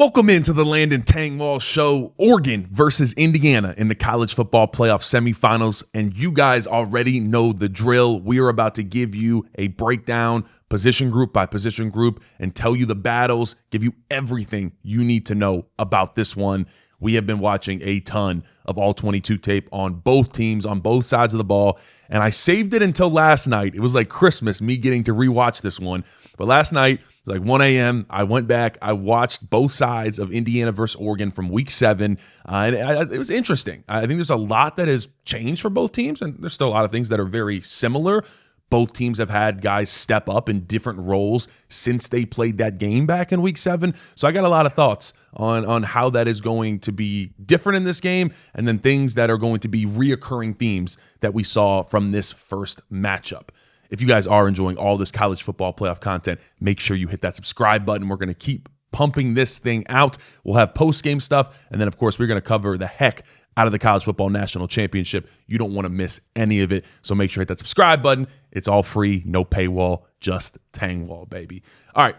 Welcome into the Landon Tangwall Show. Oregon versus Indiana in the college football playoff semifinals. And you guys already know the drill. We are about to give you a breakdown, position group by position group, and tell you the battles, give you everything you need to know about this one. We have been watching a ton of all 22 tape on both teams, on both sides of the ball. And I saved it until last night. It was like Christmas, me getting to rewatch this one. But last night, it was like 1 a.m. I went back. I watched both sides of Indiana versus Oregon from week 7. It was interesting. I think there's a lot that has changed for both teams, and there's still a lot of things that are very similar. Both teams have had guys step up in different roles since they played that game back in week 7. So I got a lot of thoughts on how that is going to be different in this game, and then things that are going to be reoccurring themes that we saw from this first matchup. If you guys are enjoying all this college football playoff content, make sure you hit that subscribe button. We're going to keep pumping this thing out. We'll have post-game stuff, and then, of course, we're going to cover the heck out of the College Football National Championship. You don't want to miss any of it, so make sure you hit that subscribe button. It's all free, no paywall, just Tangwall, baby. All right,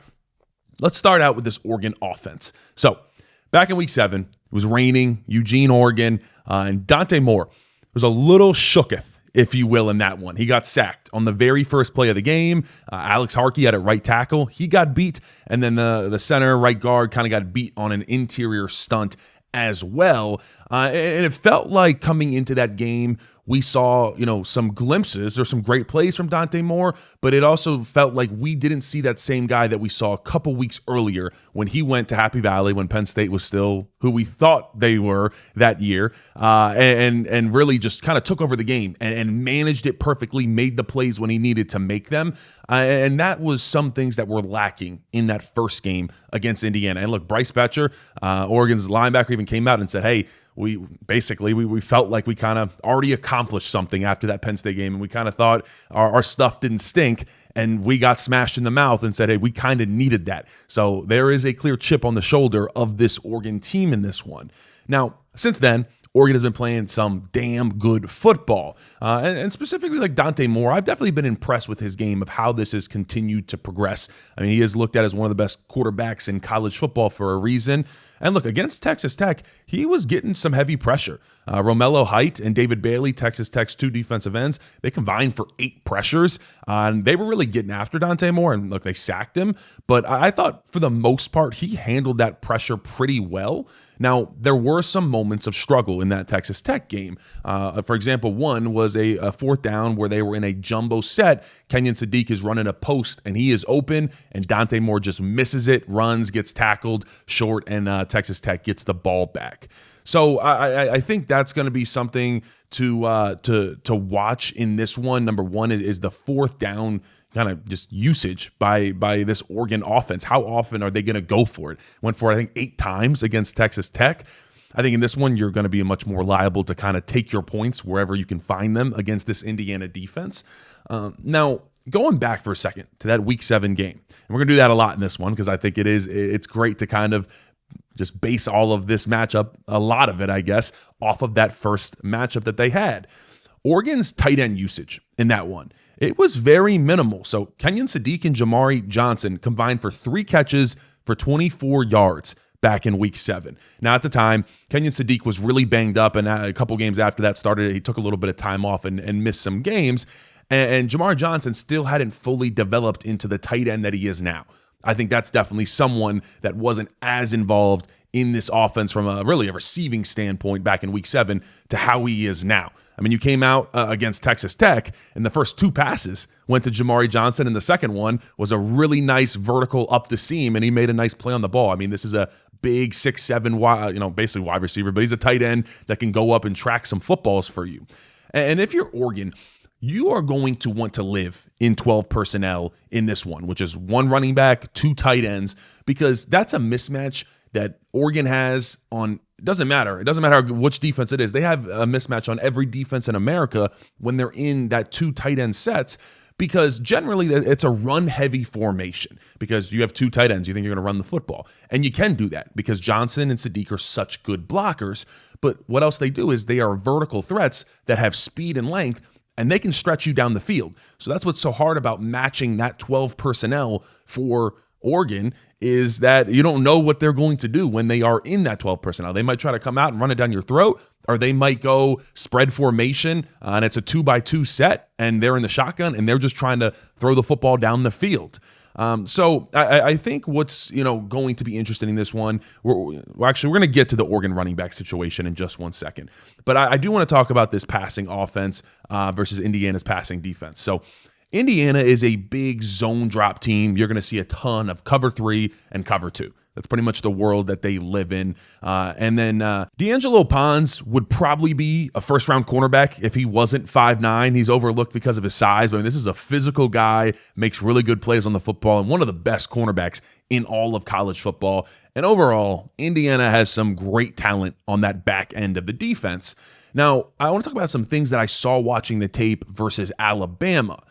let's start out with this Oregon offense. So back in week 7, it was raining, Eugene, Oregon, and Dante Moore was a little shooketh, if you will, in that one. He got sacked on the very first play of the game. Alex Harkey at right tackle. He got beat, and then the center right guard kind of got beat on an interior stunt as well. And it felt like coming into that game, we saw, some glimpses or some great plays from Dante Moore, but it also felt like we didn't see that same guy that we saw a couple weeks earlier when he went to Happy Valley, when Penn State was still who we thought they were that year, and really just kind of took over the game and managed it perfectly, made the plays when he needed to make them. And that was some things that were lacking in that first game against Indiana. And look, Bryce Betcher, Oregon's linebacker, even came out and said, hey, we felt like we kind of already accomplished something after that Penn State game, and we kind of thought our stuff didn't stink, and we got smashed in the mouth and said, hey, we kind of needed that. So there is a clear chip on the shoulder of this Oregon team in this one. Now, since then, Oregon has been playing some damn good football. And specifically like Dante Moore, I've definitely been impressed with his game, of how this has continued to progress. I mean, he is looked at as one of the best quarterbacks in college football for a reason. And look, against Texas Tech, he was getting some heavy pressure. Romello Height and David Bailey, Texas Tech's 2 defensive ends, they combined for 8 pressures. And they were really getting after Dante Moore, and look, they sacked him. But I thought for the most part, he handled that pressure pretty well. Now, there were some moments of struggle in that Texas Tech game. For example, one was a 4th down where they were in a jumbo set. Kenyon Sadiq is running a post, and he is open, and Dante Moore just misses it, runs, gets tackled short, and Texas Tech gets the ball back. So I think that's going to be something to watch in this one. Number one is the 4th down kind of just usage by this Oregon offense. How often are they going to go for it? Went for it, I think, 8 times against Texas Tech. I think in this one, you're going to be much more liable to kind of take your points wherever you can find them against this Indiana defense. Now, going back for a second to that week 7 game, and we're going to do that a lot in this one because I think it's great to kind of just base all of this matchup, a lot of it, I guess, off of that first matchup that they had. Oregon's tight end usage in that one, it was very minimal. So Kenyon Sadiq and Jamari Johnson combined for 3 catches for 24 yards back in week 7. Now, at the time, Kenyon Sadiq was really banged up, and a couple games after that started, he took a little bit of time off and missed some games. And Jamari Johnson still hadn't fully developed into the tight end that he is now. I think that's definitely someone that wasn't as involved in this offense from a receiving standpoint back in week 7 to how he is now. I mean, you came out against Texas Tech, and the first 2 passes went to Jamari Johnson, and the second one was a really nice vertical up the seam, and he made a nice play on the ball. I mean, this is a big 6'7", basically wide receiver, but he's a tight end that can go up and track some footballs for you. And if you're Oregon, you are going to want to live in 12 personnel in this one, which is 1 running back, 2 tight ends, because that's a mismatch that Oregon has on. It doesn't matter which defense it is. They have a mismatch on every defense in America when they're in that 2 tight end sets, because generally it's a run-heavy formation because you have 2 tight ends. You think you're going to run the football, and you can do that because Johnson and Sadiq are such good blockers. But what else they do is they are vertical threats that have speed and length, and they can stretch you down the field. So that's what's so hard about matching that 12 personnel for Oregon is that you don't know what they're going to do when they are in that 12 personnel. They might try to come out and run it down your throat, or they might go spread formation and it's a 2-by-2 set and they're in the shotgun and they're just trying to throw the football down the field. So I think what's going to be interesting in this one, we're going to get to the Oregon running back situation in just one second. But I do want to talk about this passing offense versus Indiana's passing defense. So Indiana is a big zone drop team. You're going to see a ton of cover 3 and cover 2. That's pretty much the world that they live in. And then D'Angelo Pons would probably be a first-round cornerback if he wasn't 5'9". He's overlooked because of his size. But this is a physical guy, makes really good plays on the football, and one of the best cornerbacks in all of college football. And overall, Indiana has some great talent on that back end of the defense. Now, I want to talk about some things that I saw watching the tape versus Alabama.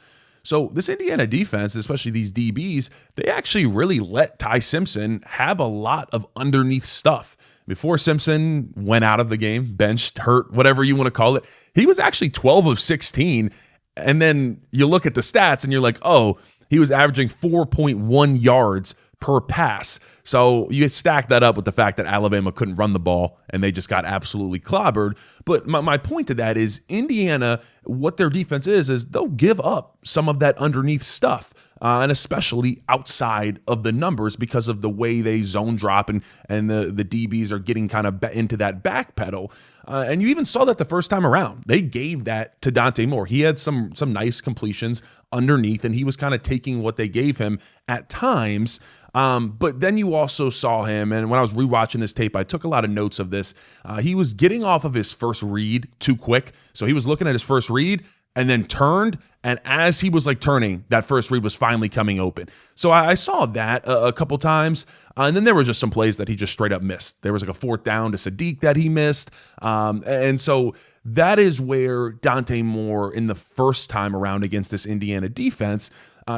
So this Indiana defense, especially these DBs, they actually really let Ty Simpson have a lot of underneath stuff. Before Simpson went out of the game, benched, hurt, whatever you want to call it, he was actually 12 of 16. And then you look at the stats and you're like, oh, he was averaging 4.1 yards per pass. So you stack that up with the fact that Alabama couldn't run the ball and they just got absolutely clobbered. But my point to that is Indiana, what their defense is they'll give up some of that underneath stuff. And especially outside of the numbers because of the way they zone drop and the DBs are getting kind of into that back pedal. And you even saw that the first time around. They gave that to Dante Moore. He had some nice completions underneath, and he was kind of taking what they gave him at times. But then you also saw him, and when I was rewatching this tape, I took a lot of notes of this. He was getting off of his first read too quick. So he was looking at his first read and then turned, and as he was turning, that first read was finally coming open. So I saw that a couple times, and then there were just some plays that he just straight up missed. There was a 4th down to Sadiq that he missed, and so that is where Dante Moore, in the first time around against this Indiana defense,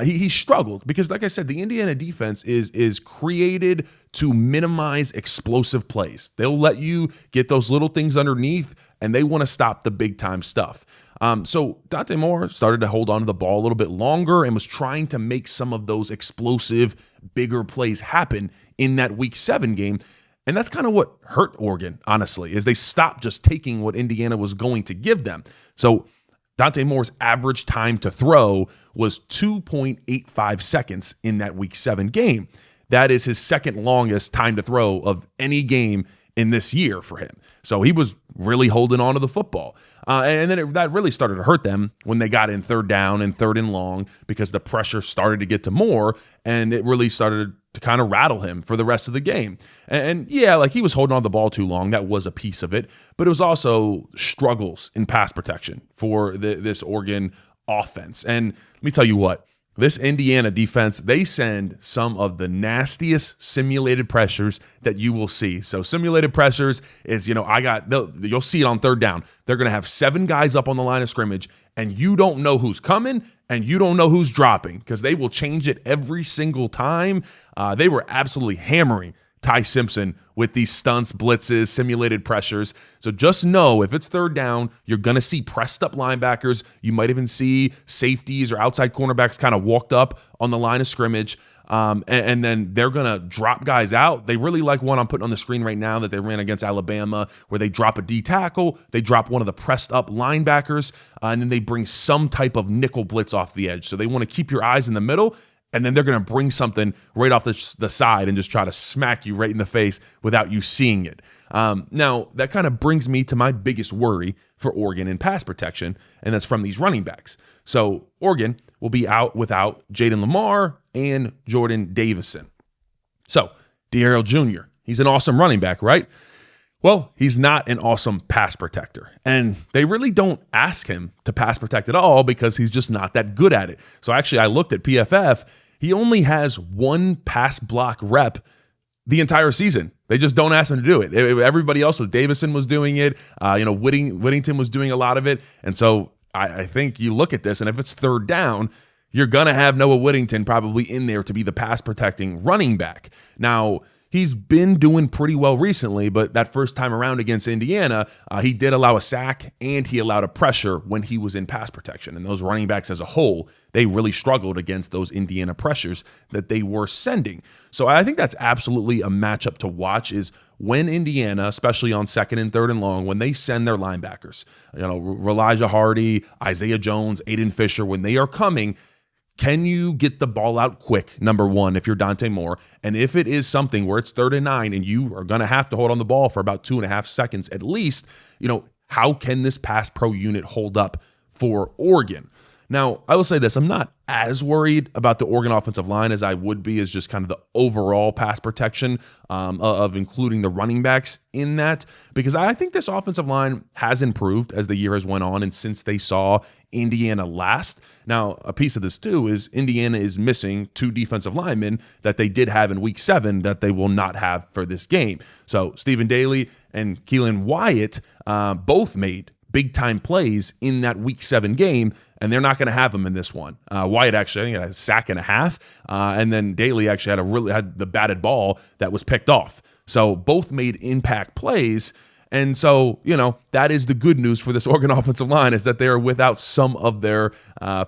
he struggled because, like I said, the Indiana defense is created to minimize explosive plays. They'll let you get those little things underneath, and they want to stop the big-time stuff. So Dante Moore started to hold on to the ball a little bit longer and was trying to make some of those explosive, bigger plays happen in that Week 7 game. And that's kind of what hurt Oregon, honestly, is they stopped just taking what Indiana was going to give them. So Dante Moore's average time to throw was 2.85 seconds in that Week 7 game. That is his second longest time to throw of any game in this year for him. So he was really holding on to the football. And then that really started to hurt them when they got in 3rd down and 3rd and long because the pressure started to get to Moore, and it really started to kind of rattle him for the rest of the game. And yeah, he was holding on to the ball too long. That was a piece of it. But it was also struggles in pass protection for this Oregon offense. And let me tell you what, this Indiana defense, they send some of the nastiest simulated pressures that you will see. So simulated pressures is, you'll see it on 3rd down. They're going to have 7 guys up on the line of scrimmage, and you don't know who's coming and you don't know who's dropping because they will change it every single time. They were absolutely hammering Ty Simpson with these stunts, blitzes, simulated pressures. So just know if it's 3rd down, you're going to see pressed up linebackers. You might even see safeties or outside cornerbacks kind of walked up on the line of scrimmage. And then they're going to drop guys out. They really like one I'm putting on the screen right now that they ran against Alabama, where they drop a D tackle, they drop one of the pressed up linebackers, and then they bring some type of nickel blitz off the edge. So they want to keep your eyes in the middle, and then they're going to bring something right off the side and just try to smack you right in the face without you seeing it. Now, that kind of brings me to my biggest worry for Oregon in pass protection, and that's from these running backs. So Oregon will be out without Jaden Lamar and Jordan Davison. So D'Erill Jr., he's an awesome running back, right? Well, he's not an awesome pass protector, and they really don't ask him to pass protect at all because he's just not that good at it. So actually, I looked at PFF. He only has 1 pass block rep the entire season. They just don't ask him to do it. Everybody else Davison was doing it. Whittington was doing a lot of it. And so I think you look at this, and if it's 3rd down, you're going to have Noah Whittington probably in there to be the pass protecting running back. Now, he's been doing pretty well recently, but that first time around against Indiana, he did allow a sack and he allowed a pressure when he was in pass protection. And those running backs as a whole, they really struggled against those Indiana pressures that they were sending. So I think that's absolutely a matchup to watch, is when Indiana, especially on second and third and long, when they send their linebackers, Elijah Hardy, Isaiah Jones, Aiden Fisher, when they are coming, can you get the ball out quick, number one, if you're Dante Moore? And if it is something where it's 3rd and 9 and you are going to have to hold on the ball for about 2.5 seconds at least, how can this pass pro unit hold up for Oregon? Now, I will say this, I'm not as worried about the Oregon offensive line as I would be as just kind of the overall pass protection of including the running backs in that, because I think this offensive line has improved as the year has went on and since they saw Indiana last. Now, a piece of this too is Indiana is missing 2 defensive linemen that they did have in week 7 that they will not have for this game. So Stephen Daly and Keelan Wyatt both made big-time plays in that week 7 game, and they're not going to have them in this one. Wyatt actually, I think, had a sack and a half, and then Daly actually had the batted ball that was picked off. So both made impact plays, and so, that is the good news for this Oregon offensive line, is that they are without some of their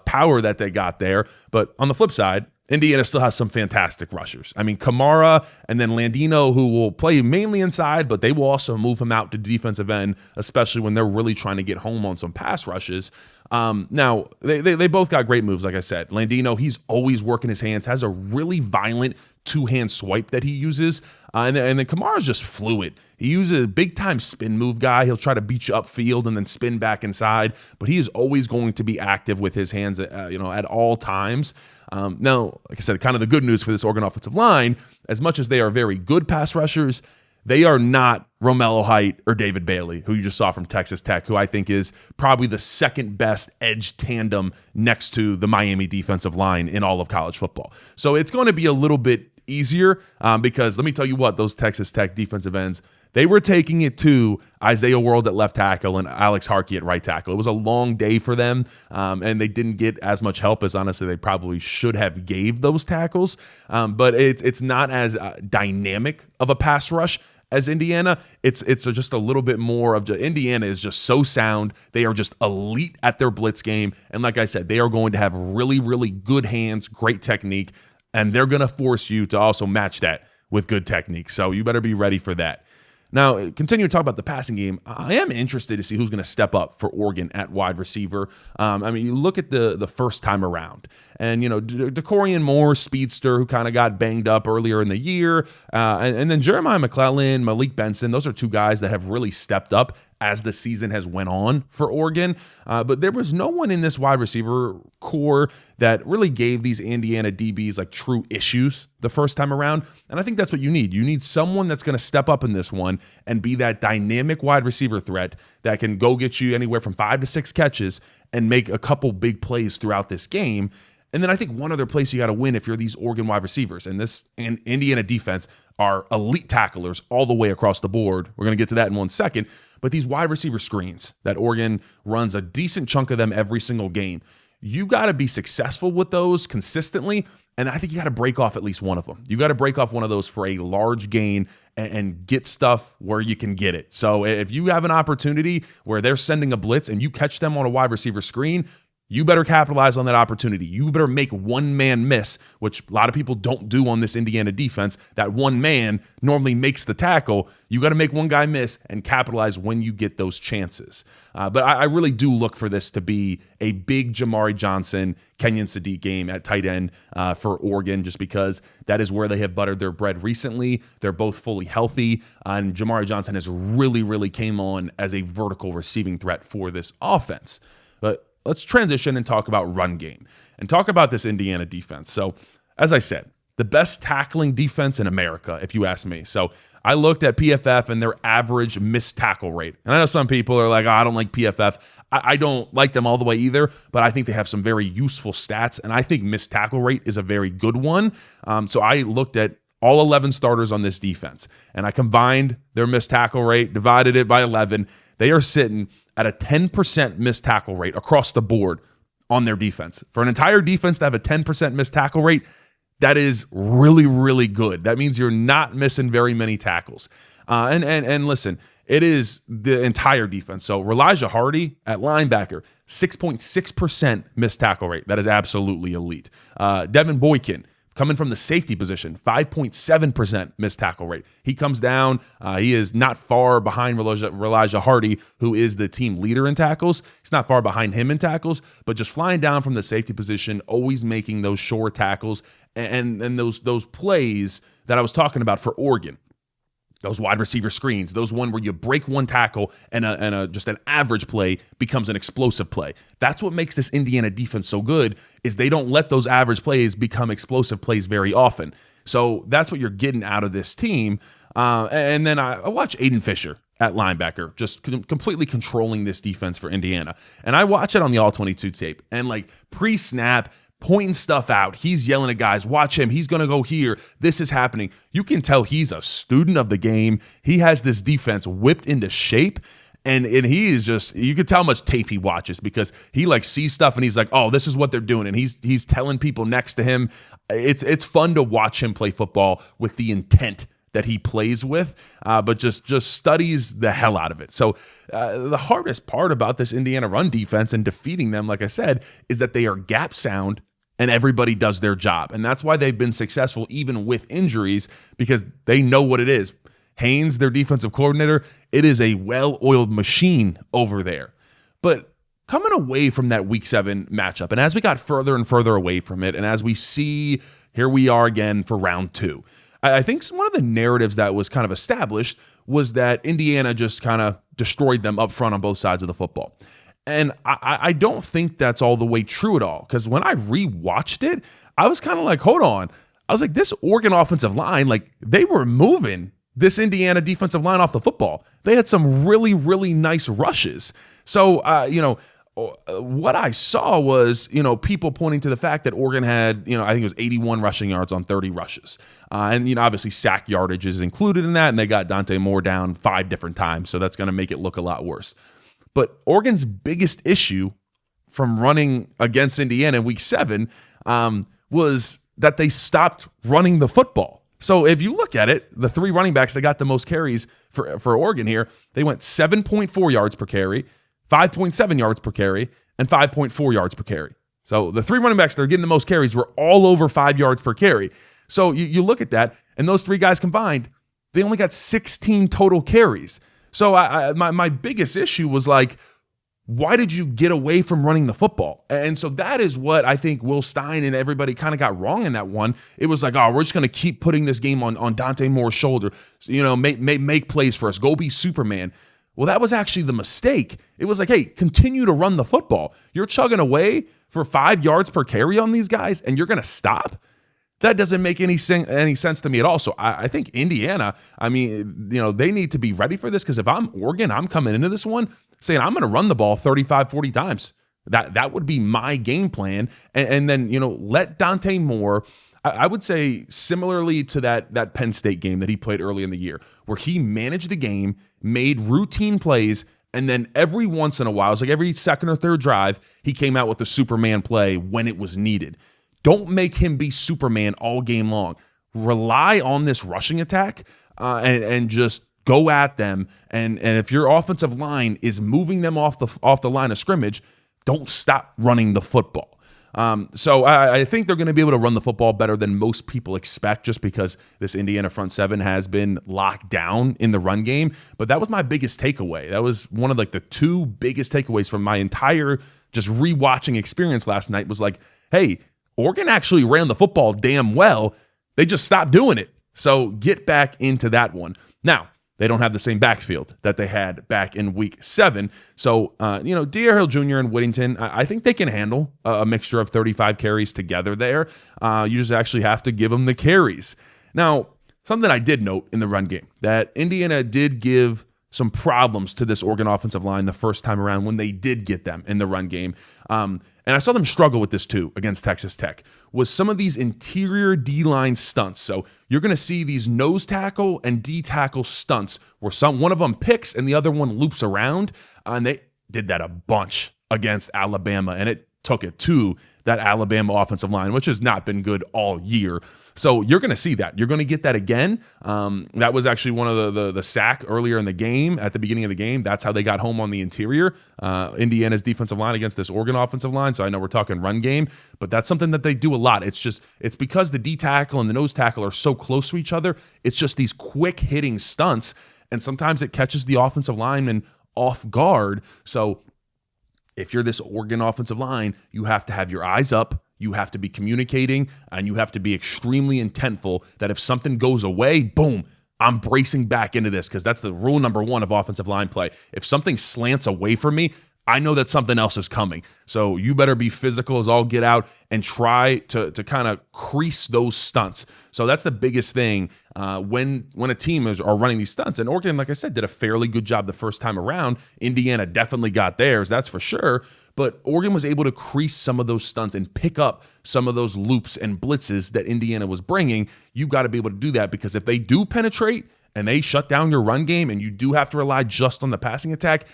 power that they got there. But on the flip side, Indiana still has some fantastic rushers. I mean, Kamara and then Landino, who will play mainly inside, but they will also move him out to defensive end, especially when they're really trying to get home on some pass rushes. Now, they both got great moves, like I said. Landino, he's always working his hands, has a really violent 2-hand swipe that he uses. And then Kamara's just fluid. He uses a big-time spin move guy. He'll try to beat you upfield and then spin back inside, but he is always going to be active with his hands, at all times. Now, like I said, kind of the good news for this Oregon offensive line, as much as they are very good pass rushers, they are not Romello Height or David Bailey, who you just saw from Texas Tech, who I think is probably the second best edge tandem next to the Miami defensive line in all of college football. So it's going to be a little bit easier because let me tell you what, those Texas Tech defensive ends, they were taking it to Isaiah World at left tackle and Alex Harkey at right tackle. It was a long day for them, and they didn't get as much help as honestly they probably should have gave those tackles. But it's not as dynamic of a pass rush as Indiana. It's just a little bit more of Indiana is just so sound. They are just elite at their blitz game. And like I said, they are going to have really, really good hands, great technique, and they're going to force you to also match that with good technique. So you better be ready for that. Now, continue to talk about the passing game. I am interested to see who's going to step up for Oregon at wide receiver. You look at the first time around, and DeCorian Moore, speedster, who kind of got banged up earlier in the year, and then Jeremiah McClellan, Malik Benson. Those are 2 guys that have really stepped up as the season has went on for Oregon. But there was no one in this wide receiver core that really gave these Indiana DBs like true issues the first time around. And I think that's what you need. You need someone that's going to step up in this one and be that dynamic wide receiver threat that can go get you anywhere from 5 to 6 catches and make a couple big plays throughout this game. And then I think one other place you got to win if you're these Oregon wide receivers, and this and Indiana defense are elite tacklers all the way across the board. We're going to get to that in one second. But these wide receiver screens that Oregon runs a decent chunk of them every single game, you got to be successful with those consistently. And I think you got to break off at least one of them. You got to break off one of those for a large gain and get stuff where you can get it. So if you have an opportunity where they're sending a blitz and you catch them on a wide receiver screen, you better capitalize on that opportunity. You better make one man miss, which a lot of people don't do on this Indiana defense. That one man normally makes the tackle. You got to make one guy miss and capitalize when you get those chances. But I really do look for this to be a big Jamari Johnson, Kenyon Sadiq game at tight end for Oregon, just because that is where they have buttered their bread recently. They're both fully healthy, and Jamari Johnson has really, really came on as a vertical receiving threat for this offense. But let's transition and talk about run game and talk about this Indiana defense. So, as I said, the best tackling defense in America, if you ask me. So I looked at PFF and their average missed tackle rate. And I know some people are like, oh, I don't like PFF. I don't like them all the way either, but I think they have some very useful stats. And I think missed tackle rate is a very good one. So I looked at all 11 starters on this defense, and I combined their missed tackle rate, divided it by 11. They are sitting at a 10% missed tackle rate across the board on their defense. For an entire defense to have a 10% missed tackle rate, That is really, really good. That means you're not missing very many tackles. And listen, it is the entire defense. So Elijah Hardy at linebacker, 6.6% missed tackle rate. That is absolutely elite. Devin Boykin, coming from the safety position, 5.7% missed tackle rate. He comes down. He is not far behind Elijah Hardy, who is the team leader in tackles. He's not far behind him in tackles, but just flying down from the safety position, always making those short tackles and those plays that I was talking about for Oregon. Those wide receiver screens, those one where you break one tackle and just an average play becomes an explosive play. That's what makes this Indiana defense so good, is they don't let those average plays become explosive plays very often. So that's what you're getting out of this team. And then I watch Aiden Fisher at linebacker, just completely controlling this defense for Indiana. And I watch it on the All-22 tape, and like pre-snap, pointing stuff out. He's yelling at guys, watch him. He's going to go here. This is happening. You can tell he's a student of the game. He has this defense whipped into shape. And he is just, you can tell how much tape he watches, because he like sees stuff and he's like, oh, this is what they're doing. And he's telling people next to him. It's fun to watch him play football with the intent that he plays with, but just studies the hell out of it. So the hardest part about this Indiana run defense and defeating them, like I said, is that they are gap sound and everybody does their job. And that's why they've been successful even with injuries, because they know what it is. Haynes, their defensive coordinator, it is a well-oiled machine over there. But coming away from that Week 7 matchup, and as we got further and further away from it, and as we see, here we are again for round 2, I think one of the narratives that was kind of established was that Indiana just kind of destroyed them up front on both sides of the football. And I don't think that's all the way true at all, because when I rewatched it, I was kind of like, hold on. I was like, this Oregon offensive line, like they were moving this Indiana defensive line off the football. They had some really, really nice rushes. So, what I saw was, people pointing to the fact that Oregon had, I think it was 81 rushing yards on 30 rushes. And, obviously sack yardage is included in that, and they got Dante Moore down 5 different times. So that's going to make it look a lot worse. But Oregon's biggest issue from running against Indiana in Week 7 was that they stopped running the football. So if you look at it, the 3 running backs that got the most carries for Oregon here, they went 7.4 yards per carry, 5.7 yards per carry, and 5.4 yards per carry. So the 3 running backs that are getting the most carries were all over 5 yards per carry. So you look at that, and those 3 guys combined, they only got 16 total carries. So my biggest issue was like, why did you get away from running the football? And so that is what I think Will Stein and everybody kind of got wrong in that one. It was like, oh, we're just going to keep putting this game on Dante Moore's shoulder. So, make plays for us. Go be Superman. Well, that was actually the mistake. It was like, hey, continue to run the football. You're chugging away for 5 yards per carry on these guys, and you're going to stop? That doesn't make any sense to me at all. So I think Indiana, they need to be ready for this, because if I'm Oregon, I'm coming into this one saying I'm going to run the ball 35, 40 times. That would be my game plan. And then, let Dante Moore, I would say similarly to that Penn State game that he played early in the year, where he managed the game, made routine plays, and then every once in a while, it's like every second or third drive, he came out with the Superman play when it was needed. Don't make him be Superman all game long. Rely on this rushing attack and just go at them. And if your offensive line is moving them off the line of scrimmage, don't stop running the football. So I think they're going to be able to run the football better than most people expect, just because this Indiana front 7 has been locked down in the run game. But that was my biggest takeaway. That was one of like the 2 biggest takeaways from my entire just rewatching experience last night, was like, hey, Oregon actually ran the football damn well. They just stopped doing it. So get back into that one. Now, they don't have the same backfield that they had back in Week 7. So, D'Ahill Jr. and Whittington, I think they can handle a mixture of 35 carries together there. You just actually have to give them the carries. Now, something I did note in the run game, that Indiana did give some problems to this Oregon offensive line the first time around when they did get them in the run game. And I saw them struggle with this too against Texas Tech, was some of these interior D-line stunts. So you're going to see these nose tackle and D-tackle stunts where one of them picks and the other one loops around. And they did that a bunch against Alabama, and it took it to that Alabama offensive line, which has not been good all year. So you're going to see that. You're going to get that again. That was actually one of the sack earlier in the game, at the beginning of the game. That's how they got home on the interior, Indiana's defensive line against this Oregon offensive line. So I know we're talking run game, but that's something that they do a lot. It's because the D tackle and the nose tackle are so close to each other. It's just these quick hitting stunts, and sometimes it catches the offensive lineman off guard. So if you're this Oregon offensive line, you have to have your eyes up, you have to be communicating, and you have to be extremely intentful that if something goes away, boom, I'm bracing back into this, because that's the rule number one of offensive line play. If something slants away from me, I know that something else is coming. So you better be physical as all get out and try to kind of crease those stunts. So that's the biggest thing when a team are running these stunts. And Oregon, like I said, did a fairly good job the first time around. Indiana definitely got theirs, that's for sure. But Oregon was able to crease some of those stunts and pick up some of those loops and blitzes that Indiana was bringing. You got to be able to do that, because if they do penetrate and they shut down your run game and you do have to rely just on the passing attack,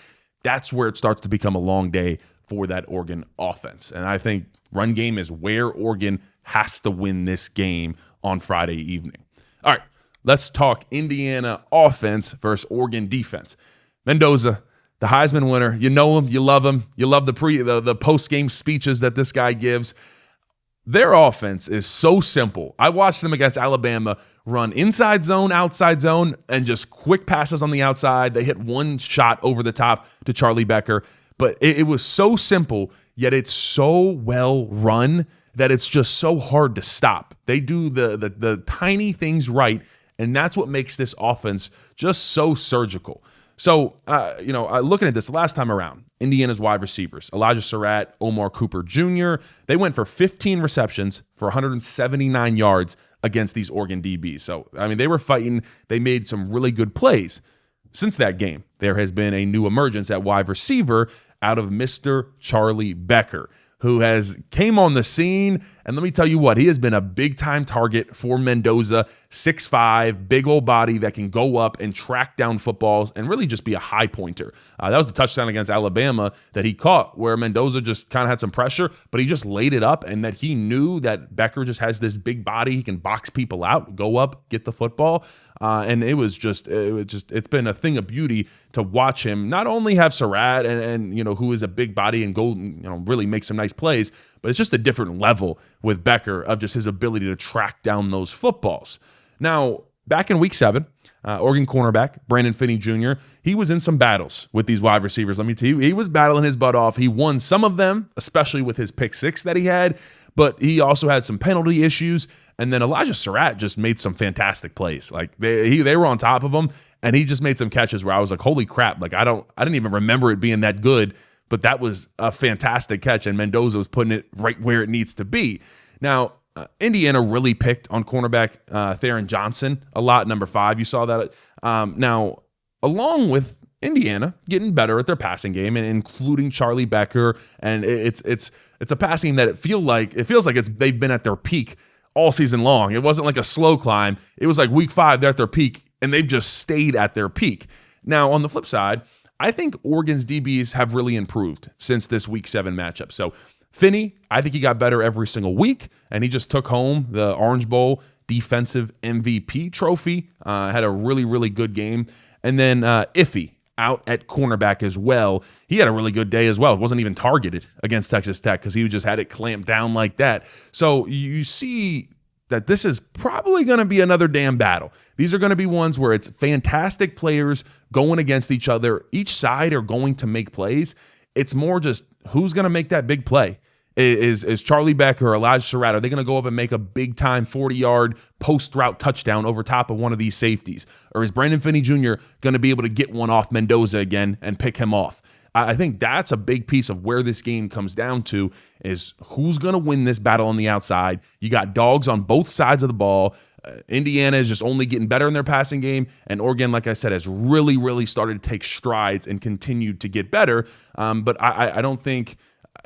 that's where it starts to become a long day for that Oregon offense. And I think run game is where Oregon has to win this game on Friday evening. All right, let's talk Indiana offense versus Oregon defense. Mendoza, the Heisman winner, you know him, you love him, you love the post-game speeches that this guy gives. Their offense is so simple. I watched them against Alabama run inside zone, outside zone, and just quick passes on the outside. They hit one shot over the top to Charlie Becker. But it was so simple, yet it's so well run that it's just so hard to stop. They do the tiny things right, and that's what makes this offense just so surgical. So, looking at this the last time around, Indiana's wide receivers, Elijah Surratt, Omar Cooper Jr., they went for 15 receptions for 179 yards against these Oregon DBs. So, I mean, they were fighting. They made some really good plays. Since that game, there has been a new emergence at wide receiver out of Mr. Charlie Becker, who has came on the scene. And let me tell you what, he has been a big-time target for Mendoza, 6'5", big old body that can go up and track down footballs and really just be a high pointer. That was the touchdown against Alabama that he caught, where Mendoza just kind of had some pressure, but he just laid it up, and that he knew that Becker just has this big body. He can box people out, go up, get the football. And it's been a thing of beauty to watch him not only have Surratt and who is a big body and go, really make some nice plays, but it's just a different level with Becker of just his ability to track down those footballs. Now, back in week 7, Oregon cornerback Brandon Finney Jr., he was in some battles with these wide receivers. Let me tell you, he was battling his butt off. He won some of them, especially with his pick 6 that he had, but he also had some penalty issues. And then Elijah Surratt just made some fantastic plays. Like they were on top of him, and he just made some catches where I was like, holy crap. Like I didn't even remember it being that good, but that was a fantastic catch, and Mendoza was putting it right where it needs to be. Now, Indiana really picked on cornerback Theron Johnson a lot, number 5. You saw that. Now, along with Indiana getting better at their passing game, and including Charlie Becker, and it's a passing game that it feels like they've been at their peak all season long. It wasn't like a slow climb. It was like week 5, they're at their peak, and they've just stayed at their peak. Now, on the flip side, I think Oregon's DBs have really improved since this week 7 matchup. So Finney, I think he got better every single week, and he just took home the Orange Bowl defensive MVP trophy. Had a really, really good game. And then Iffy out at cornerback as well. He had a really good day as well. It wasn't even targeted against Texas Tech because he just had it clamped down like that. So you see that this is probably going to be another damn battle. These are going to be ones where it's fantastic players going against each other. Each side are going to make plays. It's more just who's going to make that big play. Is Charlie Becker or Elijah Surratt, are they going to go up and make a big-time 40-yard post-route touchdown over top of one of these safeties? Or is Brandon Finney Jr. going to be able to get one off Mendoza again and pick him off? I think that's a big piece of where this game comes down to, is who's going to win this battle on the outside. You got dogs on both sides of the ball. Indiana is just only getting better in their passing game, and Oregon, like I said, has really, really started to take strides and continued to get better. But I don't think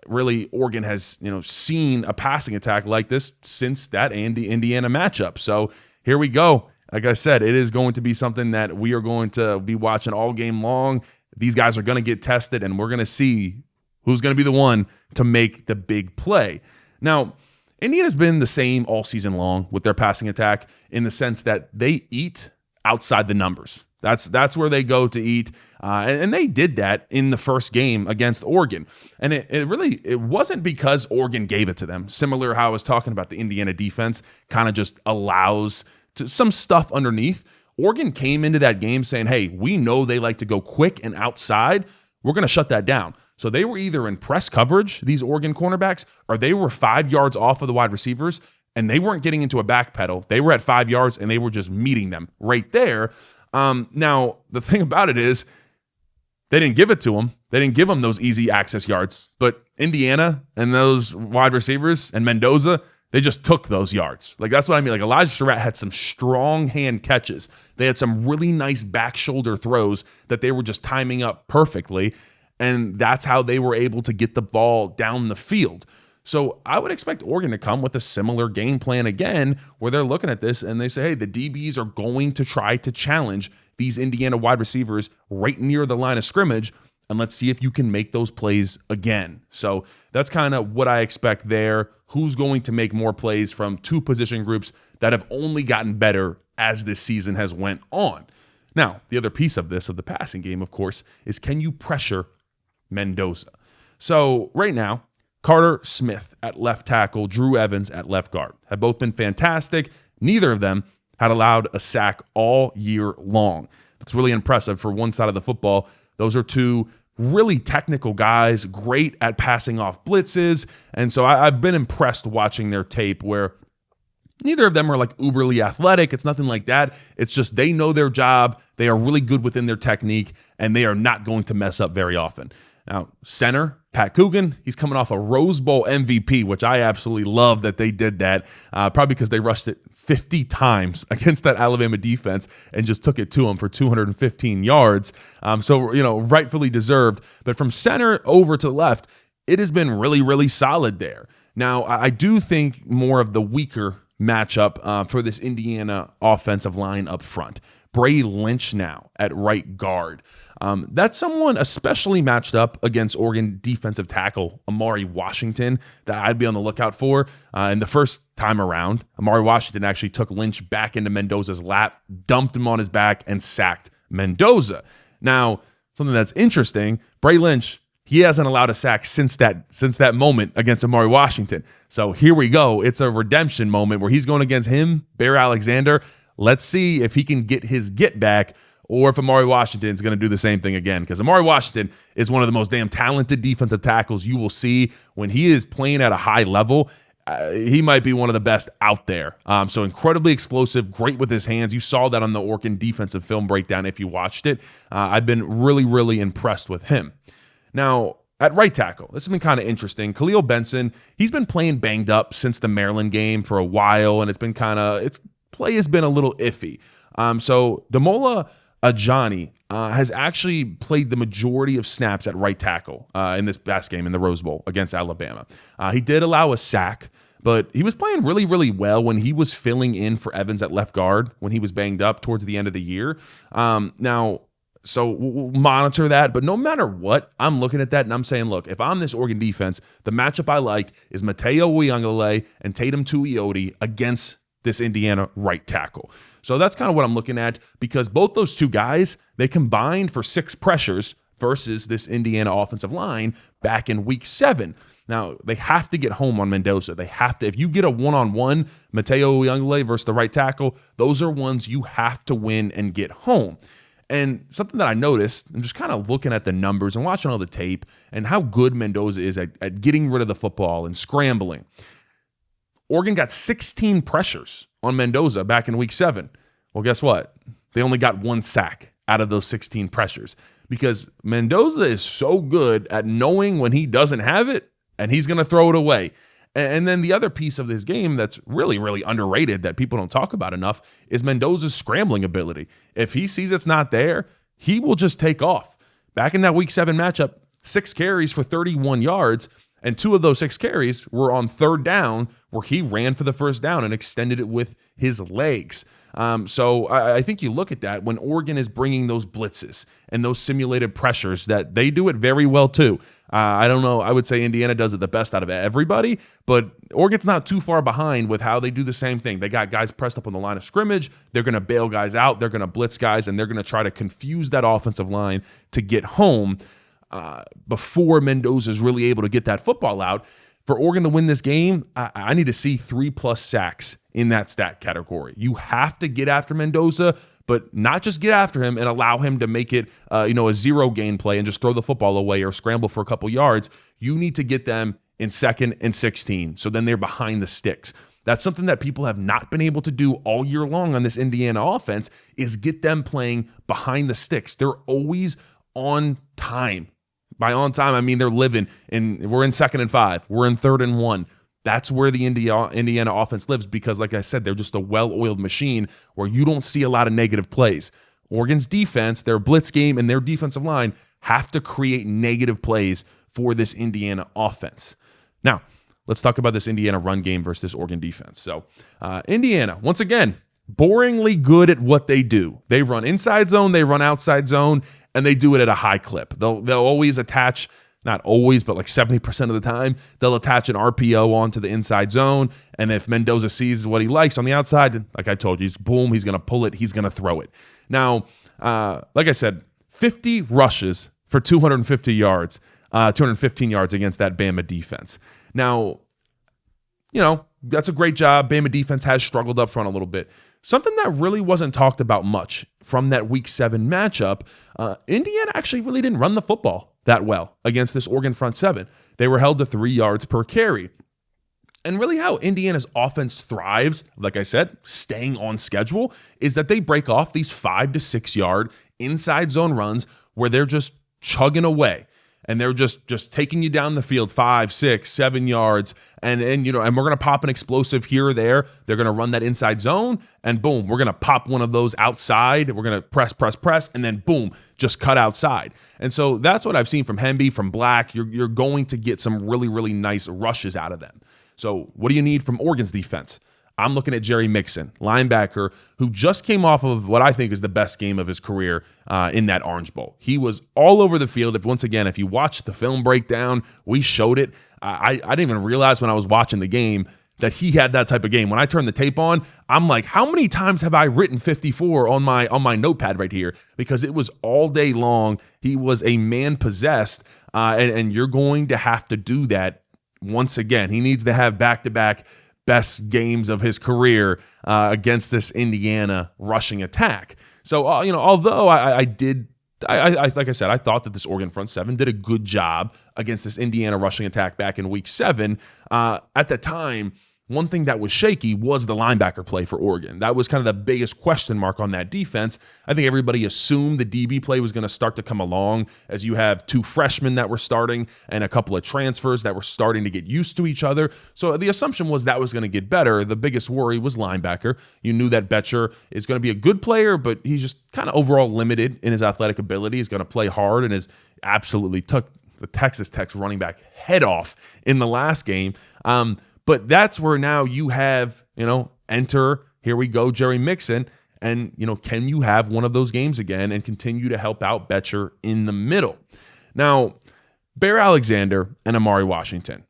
really Oregon has seen a passing attack like this since that Indiana matchup. So here we go. Like I said, it is going to be something that we are going to be watching all game long. These guys are going to get tested, and we're going to see Who's going to be the one to make the big play? Now, Indiana's been the same all season long with their passing attack in the sense that they eat outside the numbers. That's where they go to eat, and they did that in the first game against Oregon. And it wasn't because Oregon gave it to them. Similar how I was talking about the Indiana defense kind of just allows some stuff underneath. Oregon came into that game saying, hey, we know they like to go quick and outside. We're going to shut that down. So they were either in press coverage, these Oregon cornerbacks, or they were 5 yards off of the wide receivers, and they weren't getting into a back pedal. They were at 5 yards, and they were just meeting them right there. Now, the thing about it is they didn't give it to them. They didn't give them those easy access yards. But Indiana and those wide receivers and Mendoza, they just took those yards. Like, that's what I mean. Like, Elijah Surratt had some strong hand catches. They had some really nice back shoulder throws that they were just timing up perfectly. And that's how they were able to get the ball down the field. So I would expect Oregon to come with a similar game plan again, where they're looking at this and they say, hey, the DBs are going to try to challenge these Indiana wide receivers right near the line of scrimmage, and let's see if you can make those plays again. So that's kind of what I expect there. Who's going to make more plays from two position groups that have only gotten better as this season has went on? Now, the other piece of this, of the passing game, of course, is can you pressure Mendoza? So right now, Carter Smith at left tackle, Drew Evans at left guard have both been fantastic. Neither of them had allowed a sack all year long. That's really impressive for one side of the football. Those are two really technical guys, great at passing off blitzes. And so I've been impressed watching their tape where neither of them are like uberly athletic. It's nothing like that. It's just they know their job. They are really good within their technique, and they are not going to mess up very often. Now, center, Pat Coogan, he's coming off a Rose Bowl MVP, which I absolutely love that they did that, probably because they rushed it 50 times against that Alabama defense and just took it to him for 215 yards. So, rightfully deserved. But from center over to left, it has been really, really solid there. Now, I do think more of the weaker matchup for this Indiana offensive line up front. Bray Lynch now at right guard. That's someone especially matched up against Oregon defensive tackle Amari Washington that I'd be on the lookout for. In the first time around, Amari Washington actually took Lynch back into Mendoza's lap, dumped him on his back, and sacked Mendoza. Now, something that's interesting, Bray Lynch, he hasn't allowed a sack since that moment against Amari Washington. So here we go. It's a redemption moment where he's going against him, Bear Alexander. Let's see if he can get his get back, or if Amari Washington is going to do the same thing again, because Amari Washington is one of the most damn talented defensive tackles you will see. When he is playing at a high level, he might be one of the best out there. So incredibly explosive, great with his hands. You saw that on the Oregon defensive film breakdown if you watched it. I've been really, really impressed with him. Now, at right tackle, this has been kind of interesting. Khalil Benson, he's been playing banged up since the Maryland game for a while, and its play has been a little iffy. So Damola Ajani has actually played the majority of snaps at right tackle in this past game in the Rose Bowl against Alabama. He did allow a sack, but he was playing really, really well when he was filling in for Evans at left guard when he was banged up towards the end of the year. So we'll monitor that. But no matter what, I'm looking at that and I'm saying, look, if I'm this Oregon defense, the matchup I like is Mateo Uyunglele and Tatum Tuioti against this Indiana right tackle. So that's kind of what I'm looking at, because both those two guys, they combined for 6 pressures versus this Indiana offensive line back in week 7. Now, they have to get home on Mendoza. They have to. If you get a one-on-one, Mateo Uyunglele versus the right tackle, those are ones you have to win and get home. And something that I noticed, I'm just kind of looking at the numbers and watching all the tape and how good Mendoza is at getting rid of the football and scrambling. Oregon got 16 pressures on Mendoza back in week 7. Well, guess what? They only got 1 sack out of those 16 pressures, because Mendoza is so good at knowing when he doesn't have it and he's going to throw it away. And then the other piece of this game that's really, really underrated that people don't talk about enough is Mendoza's scrambling ability. If he sees it's not there, he will just take off. Back in that week 7 matchup, 6 carries for 31 yards, and 2 of those 6 carries were on 3rd down, where he ran for the first down and extended it with his legs. So I think you look at that when Oregon is bringing those blitzes and those simulated pressures, that they do it very well too. I don't know. I would say Indiana does it the best out of everybody, but Oregon's not too far behind with how they do the same thing. They got guys pressed up on the line of scrimmage. They're going to bail guys out. They're going to blitz guys, and they're going to try to confuse that offensive line to get home before Mendoza is really able to get that football out. For Oregon to win this game, I need to see 3+ sacks in that stat category. You have to get after Mendoza, but not just get after him and allow him to make it a zero gain play and just throw the football away or scramble for a couple yards. You need to get them in 2nd and 16. So then they're behind the sticks. That's something that people have not been able to do all year long on this Indiana offense, is get them playing behind the sticks. They're always on time. By on time, I mean they're living, and we're in 2nd and 5. We're in 3rd and 1. That's where the Indiana offense lives, because, like I said, they're just a well-oiled machine where you don't see a lot of negative plays. Oregon's defense, their blitz game, and their defensive line have to create negative plays for this Indiana offense. Now, let's talk about this Indiana run game versus this Oregon defense. So, Indiana, once again, boringly good at what they do. They run inside zone, they run outside zone, and they do it at a high clip. They'll always attach, not always, but like 70% of the time, they'll attach an RPO onto the inside zone. And if Mendoza sees what he likes on the outside, like I told you, he's going to pull it, he's going to throw it. Now, like I said, 50 rushes for 250 yards, 215 yards against that Bama defense. Now, that's a great job. Bama defense has struggled up front a little bit. Something that really wasn't talked about much from that Week 7 matchup, Indiana actually really didn't run the football that well against this Oregon front 7. They were held to 3 yards per carry. And really how Indiana's offense thrives, like I said, staying on schedule, is that they break off these 5 to 6 yard inside zone runs where they're just chugging away. And they're just taking you down the field 5, 6, 7 yards, and we're gonna pop an explosive here or there. They're gonna run that inside zone, and boom, we're gonna pop one of those outside. We're gonna press, and then boom, just cut outside. And so that's what I've seen from Hemby, from Black. You're going to get some really, really nice rushes out of them. So what do you need from Oregon's defense? I'm looking at Jerry Mixon, linebacker, who just came off of what I think is the best game of his career in that Orange Bowl. He was all over the field. If you watch the film breakdown, we showed it. I didn't even realize when I was watching the game that he had that type of game. When I turned the tape on, I'm like, how many times have I written 54 on my notepad right here? Because it was all day long. He was a man possessed, and you're going to have to do that once again. He needs to have back-to-back best games of his career against this Indiana rushing attack. So, although like I said, I thought that this Oregon front 7 did a good job against this Indiana rushing attack back in Week 7. At the time, one thing that was shaky was the linebacker play for Oregon. That was kind of the biggest question mark on that defense. I think everybody assumed the DB play was going to start to come along as you have 2 freshmen that were starting and a couple of transfers that were starting to get used to each other. So the assumption was that was going to get better. The biggest worry was linebacker. You knew that Betcher is going to be a good player, but he's just kind of overall limited in his athletic ability. He's going to play hard and has absolutely took the Texas Tech running back head off in the last game. But that's where now you have, enter, here we go, Jerry Mixon. And, can you have one of those games again and continue to help out Betcher in the middle? Now, Bear Alexander and Amari Washington.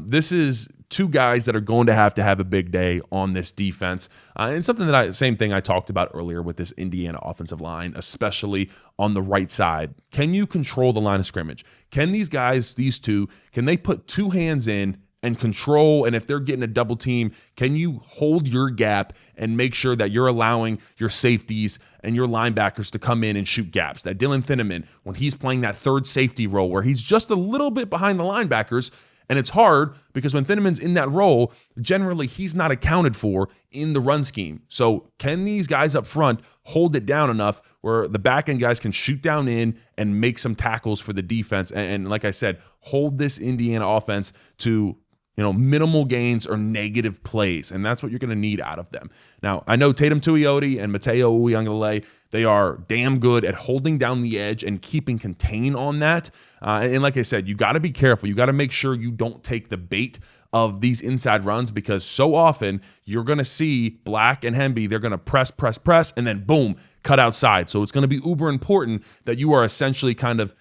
This is 2 guys that are going to have a big day on this defense. And something same thing I talked about earlier with this Indiana offensive line, especially on the right side. Can you control the line of scrimmage? Can these guys, these 2, can they put 2 hands in and control, and if they're getting a double team, can you hold your gap and make sure that you're allowing your safeties and your linebackers to come in and shoot gaps? That Dylan Thineman, when he's playing that third safety role where he's just a little bit behind the linebackers, and it's hard because when Thineman's in that role, generally he's not accounted for in the run scheme. So can these guys up front hold it down enough where the back end guys can shoot down in and make some tackles for the defense? And like I said, hold this Indiana offense to minimal gains or negative plays, and that's what you're going to need out of them. Now, I know Tatum Tuioti and Mateo Uiagalelei, they are damn good at holding down the edge and keeping contain on that. And like I said, you got to be careful. You got to make sure you don't take the bait of these inside runs, because so often you're going to see Black and Hemby, they're going to press, and then boom, cut outside. So it's going to be uber important that you are essentially kind of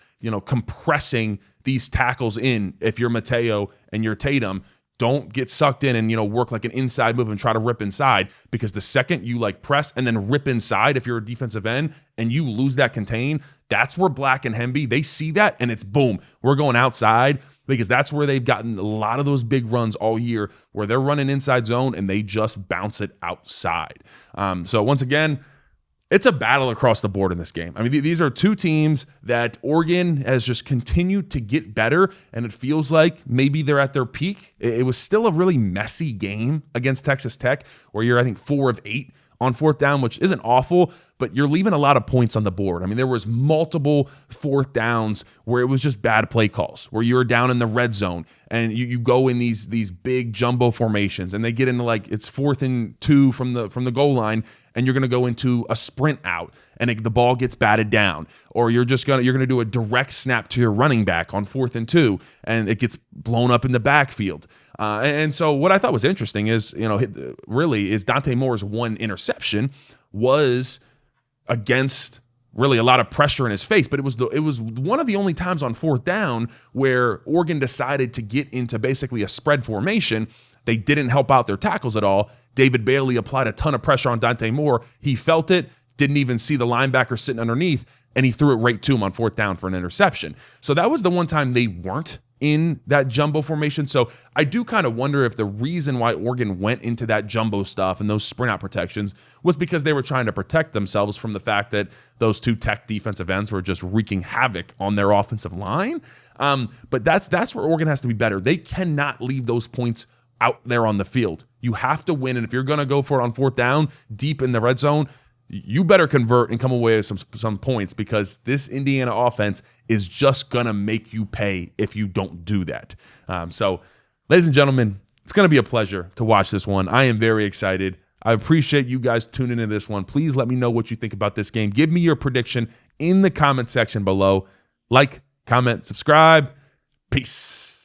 compressing these tackles in if you're Mateo and you're Tatum. Don't get sucked in and, work like an inside move and try to rip inside, because the second you press and then rip inside, if you're a defensive end and you lose that contain, that's where Black and Hemby, they see that and it's boom, we're going outside, because that's where they've gotten a lot of those big runs all year where they're running inside zone and they just bounce it outside. So once again, it's a battle across the board in this game. I mean, these are two teams that Oregon has just continued to get better, and it feels like maybe they're at their peak. It was still a really messy game against Texas Tech, where you're, I think, 4 of 8 on fourth down, which isn't awful, but you're leaving a lot of points on the board. I mean, there was multiple fourth downs where it was just bad play calls, where you were down in the red zone and you go in these big jumbo formations, and they get into it's 4th and 2 from the goal line, and you're going to go into a sprint out and the ball gets batted down, or you're going to do a direct snap to your running back on 4th and 2 and it gets blown up in the backfield. And so what I thought was interesting is, really is Dante Moore's one interception was against really a lot of pressure in his face, but it was one of the only times on fourth down where Oregon decided to get into basically a spread formation. They didn't help out their tackles at all. David Bailey applied a ton of pressure on Dante Moore. He felt it, didn't even see the linebacker sitting underneath, and he threw it right to him on fourth down for an interception. So that was the one time they weren't in that jumbo formation. So I do kind of wonder if the reason why Oregon went into that jumbo stuff and those sprint out protections was because they were trying to protect themselves from the fact that those two Tech defensive ends were just wreaking havoc on their offensive line. But that's where Oregon has to be better. They cannot leave those points out there on the field. You have to win, and if you're going to go for it on fourth down, deep in the red zone, you better convert and come away with some points, because this Indiana offense is just going to make you pay if you don't do that. So, ladies and gentlemen, it's going to be a pleasure to watch this one. I am very excited. I appreciate you guys tuning into this one. Please let me know what you think about this game. Give me your prediction in the comment section below. Like, comment, subscribe. Peace.